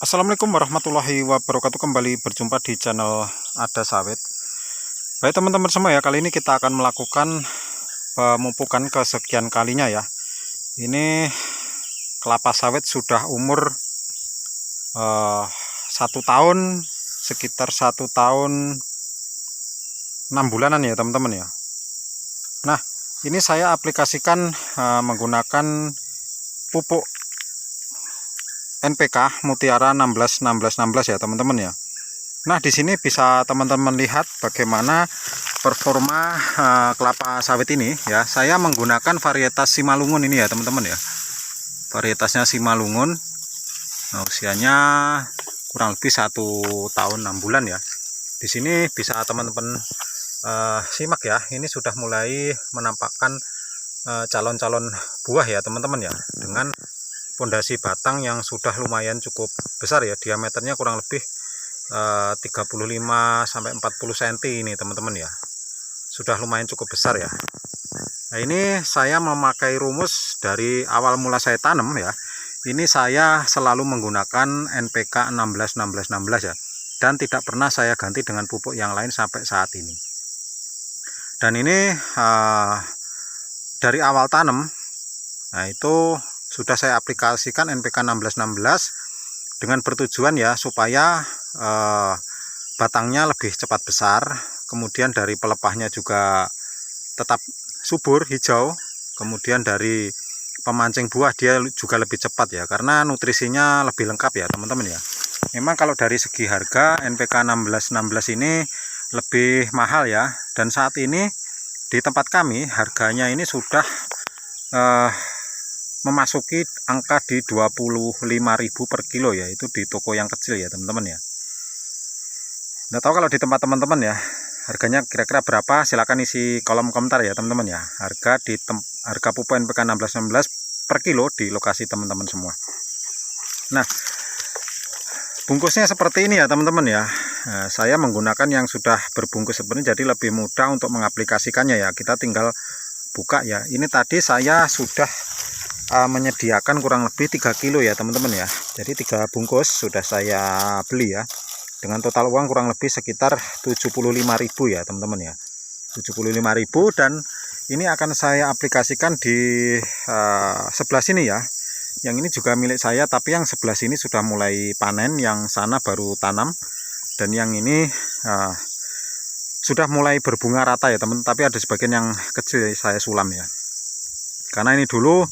Assalamualaikum warahmatullahi wabarakatuh. Kembali berjumpa di channel Ada Sawit. Baik teman-teman semua ya, kali ini kita akan melakukan pemupukan kesekian kalinya ya. Ini kelapa sawit sudah umur 1 tahun, sekitar 1 tahun 6 bulanan ya teman-teman ya. Nah, ini saya aplikasikan menggunakan pupuk NPK Mutiara 16 ya teman-teman ya. Nah, di sini bisa teman-teman lihat bagaimana performa kelapa sawit ini ya. Saya menggunakan varietas Simalungun ini ya teman-teman ya. Varietasnya Simalungun. Nah, usianya kurang lebih 1 tahun 6 bulan ya. Di sini bisa teman-teman simak ya. Ini sudah mulai menampakkan calon-calon buah ya teman-teman ya, dengan pondasi batang yang sudah lumayan cukup besar ya, diameternya kurang lebih 35 sampai 40 cm ini teman-teman ya. Sudah lumayan cukup besar ya. Nah, ini saya memakai rumus dari awal mula saya tanam ya. Ini saya selalu menggunakan NPK 16 ya. Dan tidak pernah saya ganti dengan pupuk yang lain sampai saat ini. Dan ini dari awal tanam, nah itu sudah saya aplikasikan NPK 16 dengan bertujuan ya supaya batangnya lebih cepat besar, kemudian dari pelepahnya juga tetap subur hijau, kemudian dari pemancing buah dia juga lebih cepat ya, karena nutrisinya lebih lengkap ya teman-teman ya. Memang kalau dari segi harga NPK 16 ini lebih mahal ya, dan saat ini di tempat kami harganya ini sudah memasuki angka di 25.000 per kilo ya, itu di toko yang kecil ya teman-teman ya. Nggak tahu kalau di tempat teman-teman ya harganya kira-kira berapa, silakan isi kolom komentar ya teman-teman ya. Harga pupuk NPK 16 per kilo di lokasi teman-teman semua. Nah, bungkusnya seperti ini ya teman-teman ya. Nah, saya menggunakan yang sudah berbungkus sebenarnya, jadi lebih mudah untuk mengaplikasikannya ya. Kita tinggal buka ya. Ini tadi saya sudah menyediakan kurang lebih 3 kilo ya teman-teman ya. Jadi 3 bungkus sudah saya beli ya, dengan total uang kurang lebih sekitar 75.000 ya teman-teman ya. 75.000, dan ini akan saya aplikasikan di sebelah sini ya. Yang ini juga milik saya, tapi yang sebelah sini sudah mulai panen, yang sana baru tanam, dan yang ini sudah mulai berbunga rata ya teman-teman, tapi ada sebagian yang kecil saya sulam ya. Karena ini dulu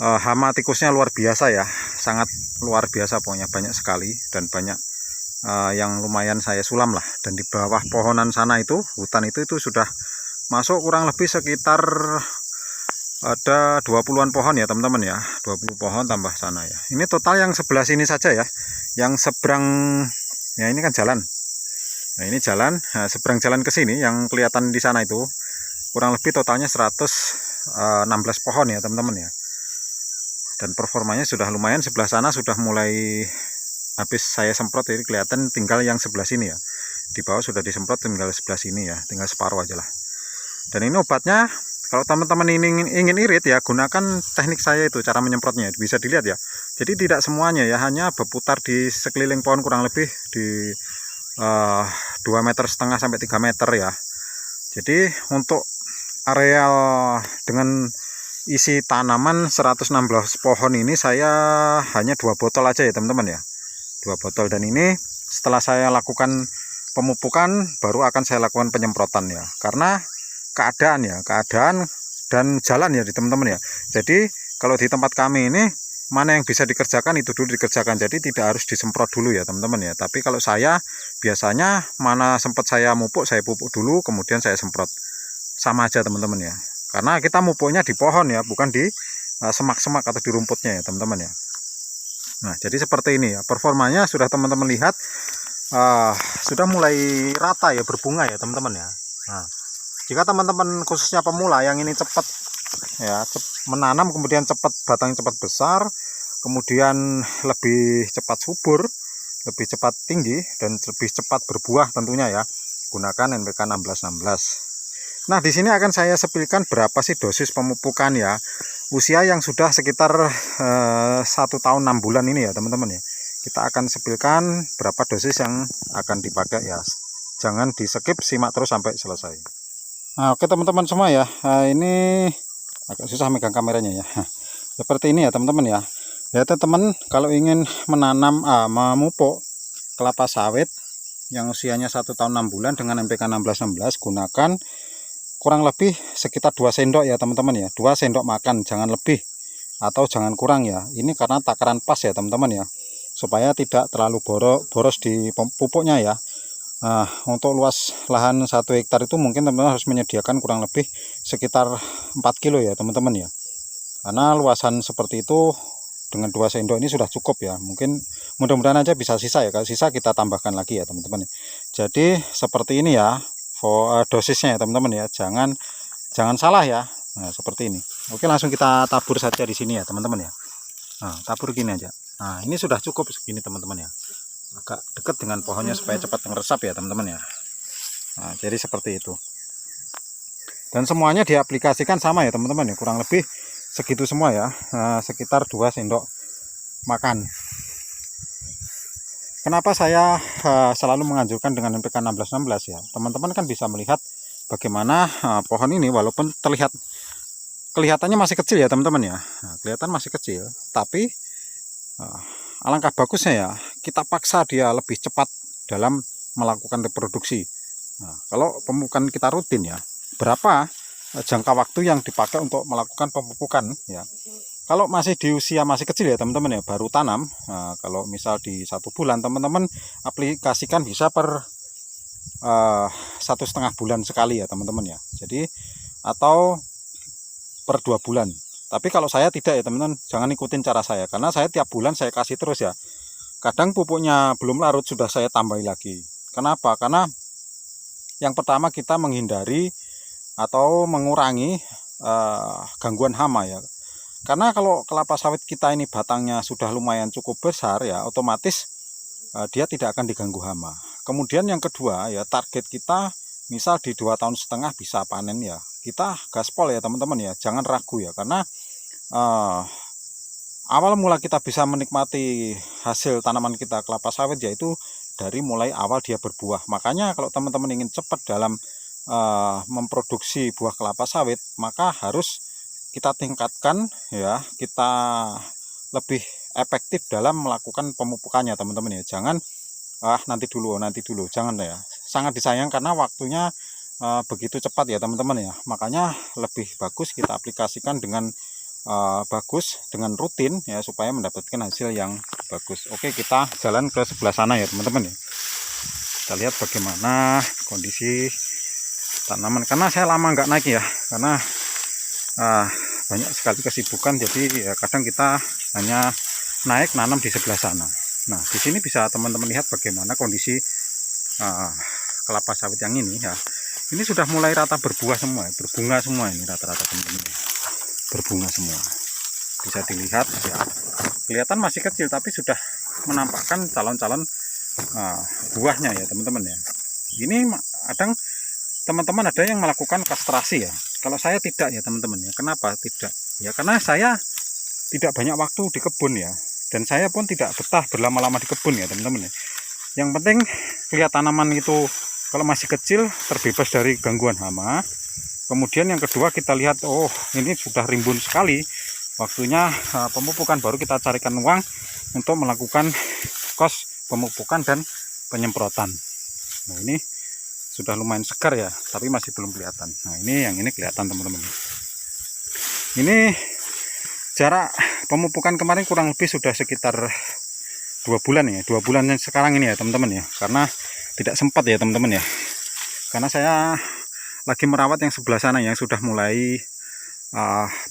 hama tikusnya luar biasa ya, sangat luar biasa pokoknya, banyak sekali, dan banyak yang lumayan saya sulam lah. Dan di bawah pohonan sana itu, hutan itu sudah masuk kurang lebih sekitar ada 20-an pohon ya teman-teman ya, 20 pohon tambah sana ya. Ini total yang sebelah sini saja ya, yang seberang ya, ini kan jalan. Nah, ini jalan, seberang jalan ke sini yang kelihatan di sana itu kurang lebih totalnya 116 pohon ya teman-teman ya. Dan performanya sudah lumayan. Sebelah sana sudah mulai habis saya semprot, jadi kelihatan tinggal yang sebelah sini ya. Di bawah sudah disemprot, tinggal sebelah sini ya, tinggal separuh aja lah. Dan ini obatnya, kalau teman-teman ingin irit ya, gunakan teknik saya itu, cara menyemprotnya bisa dilihat ya. Jadi tidak semuanya ya, hanya berputar di sekeliling pohon kurang lebih di 2,5 meter sampai 3 meter ya. Jadi untuk areal dengan isi tanaman 116 pohon ini saya hanya 2 botol aja ya teman-teman ya, 2 botol. Dan ini setelah saya lakukan pemupukan baru akan saya lakukan penyemprotan ya, karena keadaan dan jalan ya di teman-teman ya. Jadi kalau di tempat kami ini mana yang bisa dikerjakan itu dulu dikerjakan, jadi tidak harus disemprot dulu ya teman-teman ya. Tapi kalau saya biasanya mana sempat saya pupuk dulu kemudian saya semprot, sama aja teman-teman ya. Karena kita mupuknya di pohon ya, bukan di semak-semak atau di rumputnya ya teman-teman ya. Nah, jadi seperti ini ya performanya, sudah teman-teman lihat sudah mulai rata ya, berbunga ya teman-teman ya. Nah, jika teman-teman khususnya pemula yang ini cepat ya, menanam kemudian cepat batang cepat besar, kemudian lebih cepat subur, lebih cepat tinggi, dan lebih cepat berbuah tentunya ya, gunakan NPK 16. Nah, di sini akan saya sepilkan berapa sih dosis pemupukan ya, usia yang sudah sekitar 1 tahun 6 bulan ini ya teman-teman ya. kita akan sepilkan berapa dosis yang akan dipakai ya. Jangan di skip, simak terus sampai selesai. Nah, oke teman-teman semua ya, ini agak susah megang kameranya ya. Seperti ini ya teman-teman ya. Ya teman-teman, kalau ingin menanam memupuk kelapa sawit yang usianya 1 tahun 6 bulan dengan NPK 1616, gunakan kurang lebih sekitar 2 sendok ya teman-teman ya. 2 sendok makan, jangan lebih atau jangan kurang ya. Ini karena takaran pas ya teman-teman ya, supaya tidak terlalu boros di pupuknya ya. Nah, untuk luas lahan 1 hektar itu mungkin teman-teman harus menyediakan kurang lebih sekitar 4 kilo ya teman-teman ya. Karena luasan seperti itu dengan 2 sendok ini sudah cukup ya. Mungkin mudah-mudahan aja bisa sisa ya. Kalau sisa kita tambahkan lagi ya teman-teman. Jadi seperti ini ya dosisnya ya teman-teman ya. Jangan salah ya. Nah, seperti ini. Oke, langsung kita tabur saja di sini ya teman-teman ya. Nah, tabur gini aja. Nah, ini sudah cukup segini teman-teman ya. Agak dekat dengan pohonnya supaya cepat meresap ya teman-teman ya. Nah, jadi seperti itu. Dan semuanya diaplikasikan sama ya teman-teman ya, kurang lebih segitu semua ya. Nah, sekitar 2 sendok makan. Kenapa saya selalu menganjurkan dengan NPK 1616 ya, teman-teman kan bisa melihat bagaimana pohon ini walaupun kelihatannya masih kecil ya teman-teman ya. Nah, kelihatan masih kecil, tapi alangkah bagusnya ya kita paksa dia lebih cepat dalam melakukan reproduksi. Nah, kalau pemupukan kita rutin ya, berapa jangka waktu yang dipakai untuk melakukan pemupukan ya. Kalau masih di usia masih kecil ya teman-teman ya, baru tanam, nah, kalau misal di 1 bulan teman-teman aplikasikan bisa per 1,5 bulan sekali ya teman-teman ya. Jadi atau per 2 bulan. Tapi kalau saya tidak ya teman-teman, jangan ikutin cara saya, karena saya tiap bulan saya kasih terus ya. Kadang pupuknya belum larut sudah saya tambahi lagi. Kenapa? Karena yang pertama kita menghindari atau mengurangi gangguan hama ya. Karena kalau kelapa sawit kita ini batangnya sudah lumayan cukup besar ya, otomatis dia tidak akan diganggu hama. Kemudian yang kedua ya, target kita misal di 2,5 tahun bisa panen ya, kita gaspol ya teman-teman ya, jangan ragu ya. Karena awal mula kita bisa menikmati hasil tanaman kita kelapa sawit yaitu dari mulai awal dia berbuah. Makanya kalau teman-teman ingin cepat dalam memproduksi buah kelapa sawit, maka harus kita tingkatkan ya, kita lebih efektif dalam melakukan pemupukannya teman-teman ya. Jangan nanti dulu jangan ya, sangat disayang karena waktunya begitu cepat ya teman-teman ya. Makanya lebih bagus kita aplikasikan dengan bagus, dengan rutin ya, supaya mendapatkan hasil yang bagus. Oke, kita jalan ke sebelah sana ya teman-teman ya. Kita lihat bagaimana kondisi tanaman, karena saya lama nggak naik ya, karena banyak sekali kesibukan. Jadi ya kadang kita hanya naik nanam di sebelah sana. Nah, di sini bisa teman-teman lihat bagaimana kondisi kelapa sawit yang ini ya. Ini sudah mulai rata berbuah semua, berbunga semua ini rata-rata teman-teman ya. Berbunga semua, bisa dilihat ya, kelihatan masih kecil tapi sudah menampakkan calon-calon buahnya ya teman-teman ya. Ini kadang teman-teman ada yang melakukan kastrasi ya, kalau saya tidak ya teman-teman ya. Kenapa tidak ya? Karena saya tidak banyak waktu di kebun ya, dan saya pun tidak betah berlama-lama di kebun ya teman-teman ya. Yang penting lihat tanaman itu kalau masih kecil terbebas dari gangguan hama. Kemudian yang kedua kita lihat, oh ini sudah rimbun sekali, waktunya pemupukan, baru kita carikan uang untuk melakukan kos pemupukan dan penyemprotan. Nah, ini sudah lumayan segar ya, tapi masih belum kelihatan. Nah, ini yang ini kelihatan teman-teman. Ini jarak pemupukan kemarin kurang lebih sudah sekitar 2 bulan ya, 2 bulan yang sekarang ini ya teman-teman ya. Karena tidak sempat ya teman-teman ya, karena saya lagi merawat yang sebelah sana yang sudah mulai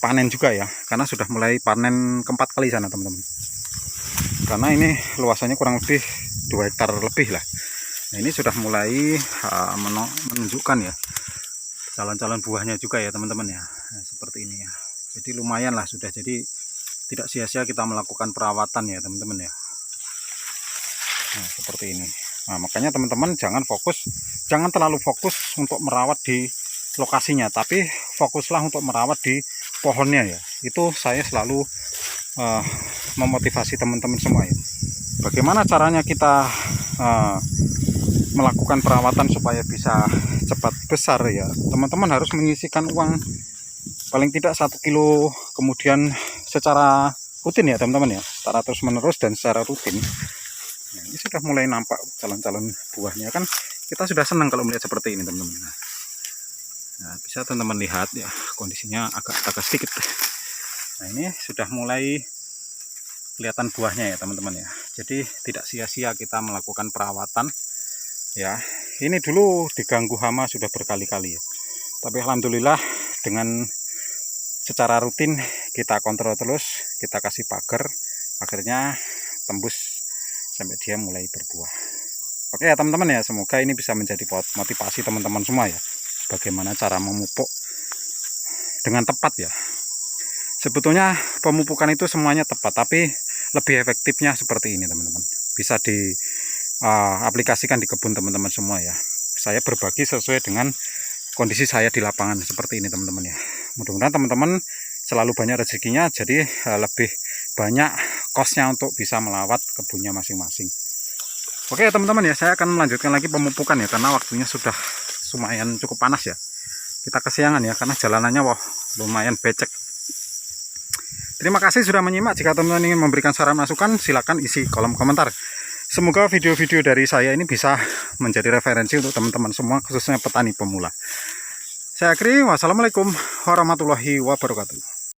panen juga ya, karena sudah mulai panen keempat kali sana teman-teman. Karena ini luasannya kurang lebih 2 hektar lebih lah. Nah, ini sudah mulai menunjukkan ya calon-calon buahnya juga ya teman-teman ya. Nah, seperti ini ya. Jadi lumayan lah sudah, jadi tidak sia-sia kita melakukan perawatan ya teman-teman ya. Nah, seperti ini. Nah, makanya teman-teman jangan terlalu fokus untuk merawat di lokasinya, tapi fokuslah untuk merawat di pohonnya ya. Itu saya selalu memotivasi teman-teman semua ya. bagaimana caranya kita melakukan perawatan supaya bisa cepat besar ya. Teman-teman harus menyisihkan uang paling tidak 1 kilo kemudian secara rutin ya teman-teman ya, secara terus menerus dan secara rutin. Nah, ini sudah mulai nampak calon-calon buahnya, kan kita sudah senang kalau melihat seperti ini teman-teman. Nah, bisa teman-teman lihat ya, kondisinya agak sedikit. Nah, ini sudah mulai kelihatan buahnya ya teman-teman ya. Jadi tidak sia-sia kita melakukan perawatan ya. Ini dulu diganggu hama sudah berkali-kali ya, tapi alhamdulillah dengan secara rutin kita kontrol terus, kita kasih pagar, akhirnya tembus sampai dia mulai berbuah. Oke ya teman-teman ya, semoga ini bisa menjadi motivasi teman-teman semua ya, bagaimana cara memupuk dengan tepat ya. Sebetulnya pemupukan itu semuanya tepat, tapi lebih efektifnya seperti ini teman-teman. Bisa diaplikasikan di kebun teman-teman semua ya. Saya berbagi sesuai dengan kondisi saya di lapangan seperti ini teman-teman ya. Mudah-mudahan teman-teman selalu banyak rezekinya, jadi lebih banyak kosnya untuk bisa melawat kebunnya masing-masing. Oke ya teman-teman ya, saya akan melanjutkan lagi pemupukan ya, karena waktunya sudah lumayan cukup panas ya. Kita kesiangan ya, karena jalanannya wah lumayan becek. Terima kasih sudah menyimak. Jika teman-teman ingin memberikan saran masukan, silakan isi kolom komentar. Semoga video-video dari saya ini bisa menjadi referensi untuk teman-teman semua, khususnya petani pemula. Saya akhiri, wassalamualaikum warahmatullahi wabarakatuh.